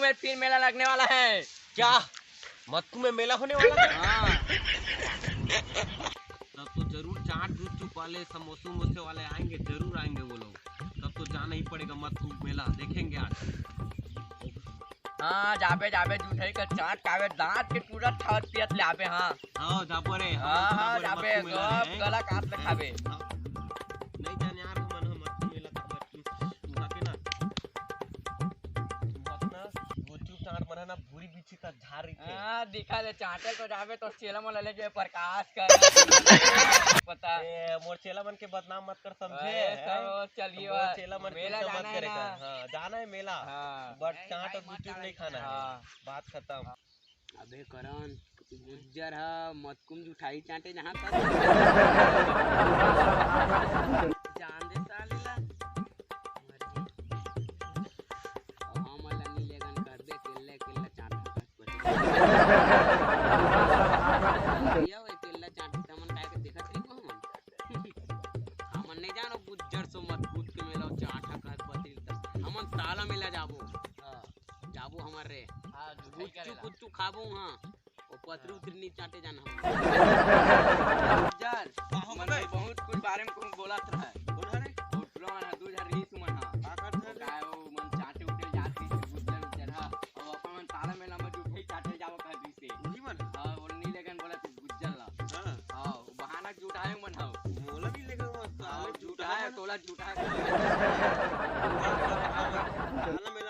में फिर मेला लगने वाला है। क्या मत्कू में मेला होने वाला है? हाँ। तब तो जरूर चाट गुपचुप वाले समोसे उमोसे वाले आएंगे, जरूर आएंगे वो लोग। तब तो जाना ही पड़ेगा मत्कू मेला, देखेंगे आज। हाँ जाबे जाबे जूठई का चाट कावे दांत के पूरा ठाट पियत ले आबे। हाँ हाँ जाबो रे। हाँ जाबे गला काट ले खाबे। नहीं जाने यार मन हम मत्कू मेला का तुहा के ना अपना गुपचुप चाट बनाना भूरी बिछी का झार रही थे। हाँ दिखा दे चाटे को जाबे तो चेला मन ले के प्रकाश कर पता ए मोर चेला मन के बदनाम मत कर, समझे? सब चलिए मोर चेला मन मेला के जाना मत है करेगा। ना। हाँ जाना है मेला, हाँ बट चाट और गुपचुप नहीं खाना है। हाँ। बात खत्म। अबे करण गुज्जर है मतकुम जुठाई चाटे जहाँ तक जान दे सालेला हम अलनी लेगन कर दे केले केला चाट ये ओए केला चाट तमन काहे के देखत रही को हमन नहीं जानो गुज्जर सो मत कूद के मेला चाट कहत बतिल त हमन ताला मेला जाबो। हां जाबो हमर रे। हाँ कुछ खाबो। हां ओ पतरी उतरी नहीं चाटे जाना यार मन बहुत कुछ बारे में बोलत रहा है। होटलो मन दू हजार 20 मन हां का करत है वो मन चाटे उठे जाती से गुज्जर हां और अपन मन ताला मेला में उठे चाटे जाओ कह दी से उही मन। हां वो नी लेगन बोला तू गुज्जर ला। हां हां बहाना झूठाए मन हां मोला भी लेकर मत झूठा है टोला झूठा है। ताला